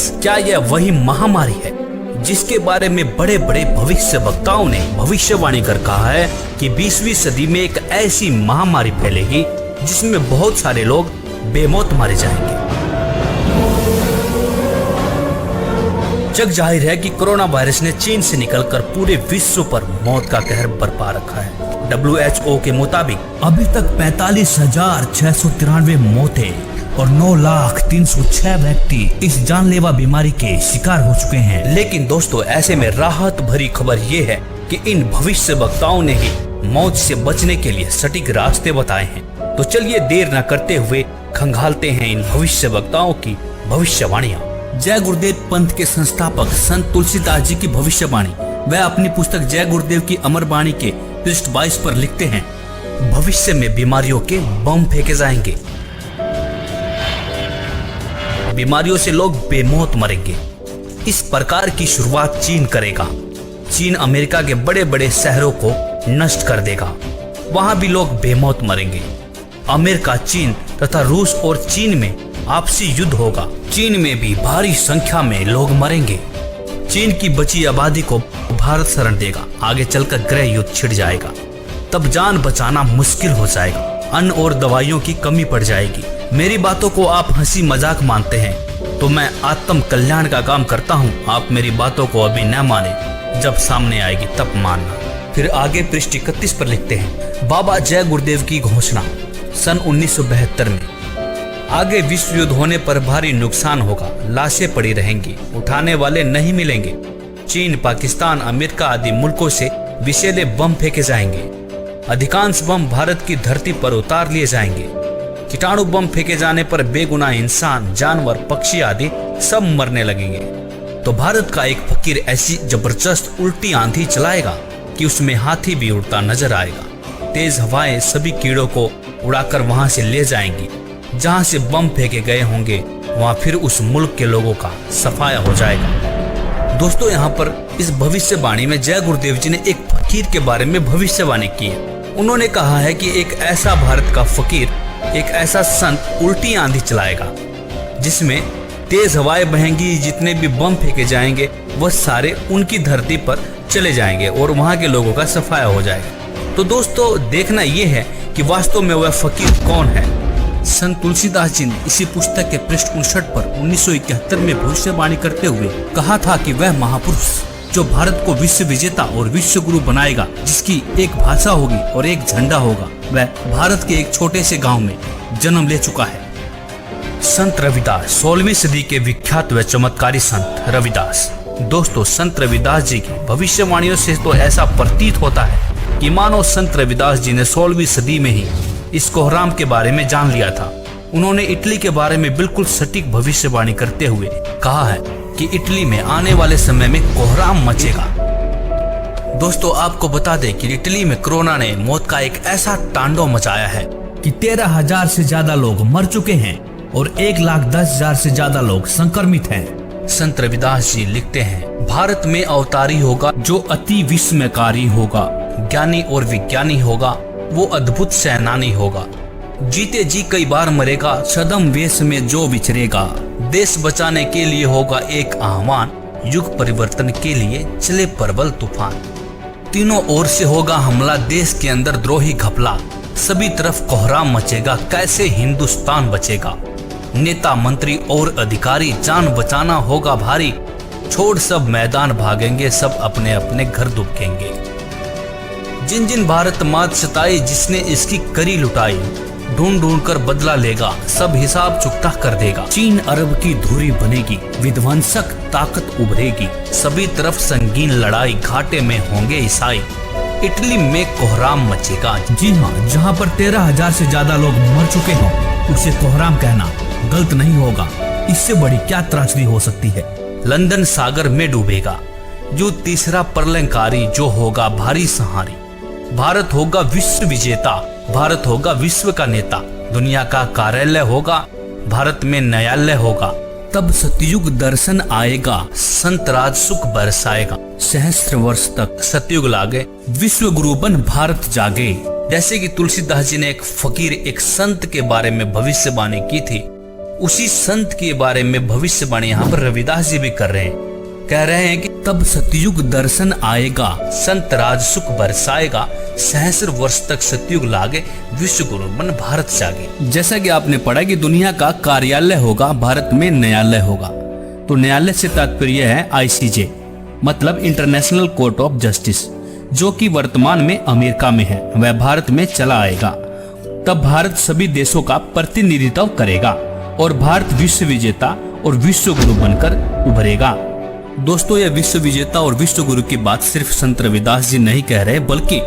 Virus, क्या यह वही महामारी है जिसके बारे में बड़े बड़े भविष्य वक्ताओं ने भविष्यवाणी कर कहा है कि 20वीं सदी में एक ऐसी महामारी फैलेगी जिसमें बहुत सारे लोग बेमौत मारे जाएंगे। जग जाहिर है कि कोरोना वायरस ने चीन से निकलकर पूरे विश्व पर मौत का कहर बरपा रखा है। WHO के मुताबिक अभी तक 45,693 मौतें और 9,03,006 व्यक्ति इस जानलेवा बीमारी के शिकार हो चुके हैं। लेकिन दोस्तों, ऐसे में राहत भरी खबर ये है कि इन भविष्य वक्ताओं ने ही मौत से बचने के लिए सटीक रास्ते बताए हैं। तो चलिए देर न करते हुए खंगालते हैं इन भविष्य वक्ताओं की भविष्यवाणियां। जय गुरुदेव पंथ के संस्थापक संत तुलसीदास जी की भविष्यवाणी। वह अपनी पुस्तक जय गुरुदेव की अमर वाणी के पृष्ठ 22 पर लिखते हैं, भविष्य में बीमारियों के बम फेंके जाएंगे, बीमारियों से लोग बेमौत मरेंगे। इस प्रकार की शुरुआत चीन करेगा। चीन अमेरिका के बड़े बड़े शहरों को नष्ट कर देगा, वहां भी लोग बेमौत मरेंगे। अमेरिका, चीन तथा रूस और चीन में आपसी युद्ध होगा। चीन में भी भारी संख्या में लोग मरेंगे। चीन की बची आबादी को भारत शरण देगा। आगे चलकर गृह युद्ध छिड़ जाएगा, तब जान बचाना मुश्किल हो जाएगा। अन्न और दवाइयों की कमी पड़ जाएगी। मेरी बातों को आप हंसी मजाक मानते हैं तो मैं आत्म कल्याण का काम करता हूँ। आप मेरी बातों को अभी न माने, जब सामने आएगी तब मानना। फिर आगे पृष्ठ 31 पर लिखते हैं, बाबा जय गुरुदेव की घोषणा सन 1972 में। आगे विश्व युद्ध होने पर भारी नुकसान होगा, लाशें पड़ी रहेंगी, उठाने वाले नहीं मिलेंगे। चीन, पाकिस्तान, अमेरिका आदि मुल्कों से विषैले बम फेंके जाएंगे। अधिकांश बम भारत की धरती पर उतार लिए जाएंगे। कीटाणु बम फेंके जाने पर बेगुनाह इंसान, जानवर, पक्षी आदि सब मरने लगेंगे। तो भारत का एक फकीर ऐसी जबरदस्त उल्टी आंधी चलाएगा कि उसमें हाथी भी उड़ता नजर आएगा। तेज हवाएं सभी कीड़ों को उड़ाकर वहां से ले जाएंगी। जहां से बम फेंके गए होंगे वहां फिर उस मुल्क के लोगों का सफाया हो जाएगा। दोस्तों, यहाँ पर इस भविष्यवाणी में जय गुरुदेव जी ने एक फकीर के बारे में भविष्यवाणी की है। उन्होंने कहा है कि एक ऐसा भारत का फकीर, एक ऐसा संत उल्टी आंधी चलाएगा जिसमें तेज हवाएं बहेंगी। जितने भी बम फेंके जाएंगे वह सारे उनकी धरती पर चले जाएंगे और वहां के लोगों का सफाया हो जाएगा। तो दोस्तों, देखना यह है कि वास्तव में वह फकीर कौन है। संत तुलसीदास जी ने इसी पुस्तक के पृष्ठ 59 पर 1971 में भविष्यवाणी करते हुए कहा था कि वह महापुरुष जो भारत को विश्व विजेता और विश्व गुरु बनाएगा, जिसकी एक भाषा होगी और एक झंडा होगा, वह भारत के एक छोटे से गांव में जन्म ले चुका है। संत रविदास, 16वीं सदी के विख्यात व चमत्कारी संत रविदास। दोस्तों, संत रविदास जी की भविष्यवाणियों से तो ऐसा प्रतीत होता है कि मानो संत रविदास जी ने 16वीं सदी में ही इस कोहराम के बारे में जान लिया था। उन्होंने इटली के बारे में बिल्कुल सटीक भविष्यवाणी करते हुए कहा है कि इटली में आने वाले समय में कोहराम मचेगा। दोस्तों, आपको बता दें कि इटली में कोरोना ने मौत का एक ऐसा तांडव मचाया है कि 13,000 से ज्यादा लोग मर चुके हैं और 1,10,000 से ज्यादा लोग संक्रमित हैं। संत रविदास जी लिखते हैं, भारत में अवतारी होगा जो अति विस्मयकारी होगा, ज्ञानी और विज्ञानी होगा, वो अद्भुत सेनानी होगा। जीते जी कई बार मरेगा, छद्म वेश में जो विचरेगा। देश बचाने के लिए होगा एक आह्वान, युग परिवर्तन के लिए चले प्रबल तूफान। तीनों ओर से होगा हमला, देश के अंदर द्रोही घपला। सभी तरफ कोहराम मचेगा, कैसे हिंदुस्तान बचेगा। नेता, मंत्री और अधिकारी, जान बचाना होगा भारी। छोड़ सब मैदान भागेंगे, सब अपने अपने घर दुबकेंगे। जिन जिन भारत मात सताई, जिसने इसकी करी लुटाई, ढूंढ ढूंढ कर बदला लेगा, सब हिसाब चुकता कर देगा। चीन अरब की धुरी बनेगी, विध्वंसक ताकत उभरेगी। सभी तरफ संगीन लड़ाई, घाटे में होंगे ईसाई। इटली में कोहराम मचेगा। जी हाँ, जहाँ पर 13,000 से ज्यादा लोग मर चुके हों, उसे कोहराम कहना गलत नहीं होगा। इससे बड़ी क्या त्रासदी हो सकती है। लंदन सागर में डूबेगा। जो तीसरा प्रलयंकारी, जो होगा भारी सहारी। भारत होगा विश्व विजेता, भारत होगा विश्व का नेता। दुनिया का कार्यालय होगा, भारत में न्यायालय होगा। तब सतयुग दर्शन आएगा, संत राज सुख बरसाएगा। सहस्त्र वर्ष तक सतयुग लागे, विश्व गुरु बन भारत जागे। जैसे कि तुलसीदास जी ने एक फकीर, एक संत के बारे में भविष्यवाणी की थी, उसी संत के बारे में भविष्यवाणी यहाँ पर रविदास जी भी कर रहे हैं। कह रहे हैं कि तब सतयुग दर्शन आएगा, संत राज सुख बरसाएगा, सहस्र वर्ष तक सतयुग लागे, विश्व गुरु मन भारत जागे। जैसा कि आपने पढ़ा कि दुनिया का कार्यालय होगा, भारत में न्यायालय होगा। तो न्यायालय से तात्पर्य है ICJ, मतलब इंटरनेशनल कोर्ट ऑफ जस्टिस, जो कि वर्तमान में अमेरिका में है, वह भारत में चला आएगा। तब भारत सभी देशों का प्रतिनिधित्व करेगा और भारत विश्व विजेता और विश्व गुरु बनकर उभरेगा। दोस्तों, यह विश्व विजेता और विश्व गुरु की बात सिर्फ संत रविदास जी नहीं कह रहे, बल्कि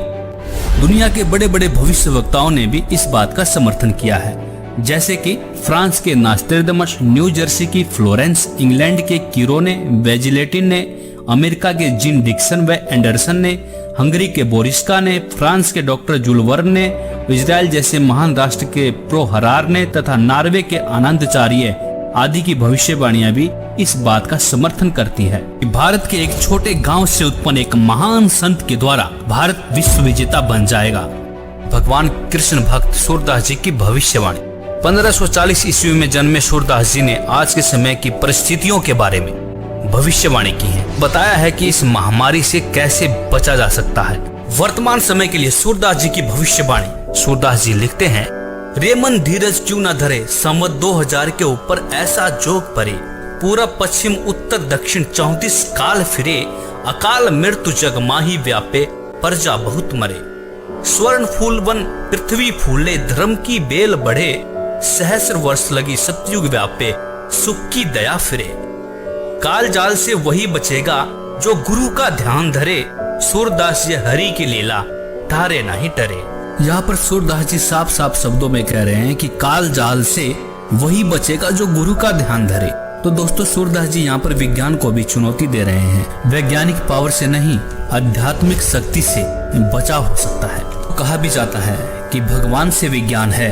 दुनिया के बड़े बड़े भविष्य वक्ताओं ने भी इस बात का समर्थन किया है। जैसे कि फ्रांस के नास्ट्रेडमस, न्यू जर्सी की फ्लोरेंस, इंग्लैंड के किरोने, वेजिलेटिन ने, अमेरिका के जिन डिक्सन व एंडरसन ने, हंगरी के बोरिस्का ने, फ्रांस के डॉक्टर जुल वर्न ने, इजराइल जैसे महान राष्ट्र के प्रो हरार ने तथा नॉर्वे के आनंदचार्य आदि की भविष्यवाणियां भी इस बात का समर्थन करती है कि भारत के एक छोटे गांव से उत्पन्न एक महान संत के द्वारा भारत विश्व विजेता बन जाएगा। भगवान कृष्ण भक्त सूरदास जी की भविष्यवाणी। 1540 ईस्वी में जन्मे सूरदास जी ने आज के समय की परिस्थितियों के बारे में भविष्यवाणी की है। बताया है कि इस महामारी से कैसे बचा जा सकता है। वर्तमान समय के लिए सूरदास जी की भविष्यवाणी। सूरदास जी लिखते हैं, रे मन धीरज क्यों न धरे, संवत 2000 के ऊपर ऐसा जोग परे, पूरब पश्चिम उत्तर दक्षिण 34 काल फिरे, अकाल मृत्यु जग माही व्यापे, प्रजा बहुत मरे, स्वर्ण फूल वन पृथ्वी फूले, धर्म की बेल बढ़े, सहस्र वर्ष लगी सतयुग व्यापे, सुख की दया फिरे, काल जाल से वही बचेगा जो गुरु का ध्यान धरे, सूरदास ये हरि की लीला तारे नहीं टरे। यहाँ पर सूरदास जी साफ साफ शब्दों में कह रहे हैं कि काल जाल से वही बचेगा जो गुरु का ध्यान धरे। तो दोस्तों, सूरदास जी यहाँ पर विज्ञान को भी चुनौती दे रहे हैं। वैज्ञानिक पावर से नहीं, आध्यात्मिक शक्ति से बचाव हो सकता है। तो कहा भी जाता है कि भगवान से विज्ञान है,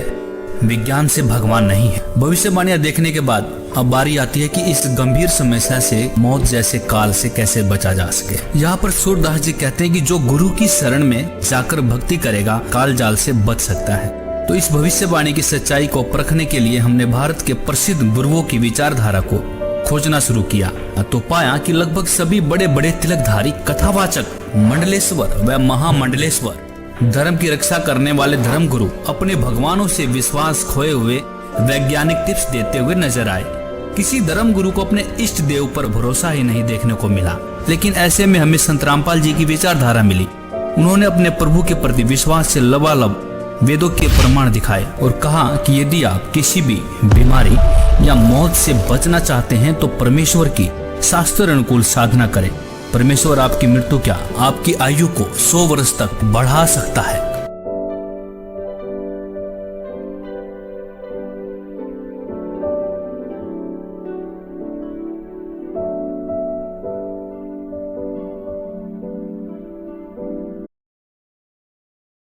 विज्ञान से भगवान नहीं है। भविष्यवाणियां देखने के बाद अब बारी आती है कि इस गंभीर समस्या से, मौत जैसे काल से कैसे बचा जा सके। यहाँ पर सूरदास जी कहते हैं कि जो गुरु की शरण में जाकर भक्ति करेगा, काल जाल से बच सकता है। तो इस भविष्यवाणी की सच्चाई को परखने के लिए हमने भारत के प्रसिद्ध गुरुओं की विचारधारा को खोजना शुरू किया तो पाया कि लगभग सभी बड़े बड़े तिलकधारी, कथावाचक, मंडलेश्वर व महामंडलेश्वर, धर्म की रक्षा करने वाले धर्म गुरु अपने भगवानों से विश्वास खोए हुए वैज्ञानिक टिप्स देते हुए नजर आए। किसी धर्म गुरु को अपने इष्ट देव पर भरोसा ही नहीं देखने को मिला। लेकिन ऐसे में हमें संत रामपाल जी की विचारधारा मिली। उन्होंने अपने प्रभु के प्रति विश्वास से लबालब वेदों के प्रमाण दिखाए और कहा कि यदि आप किसी भी बीमारी या मौत से बचना चाहते हैं तो परमेश्वर की शास्त्र अनुकूल साधना करें। परमेश्वर आपकी मृत्यु क्या, आपकी आयु को 100 वर्ष तक बढ़ा सकता है।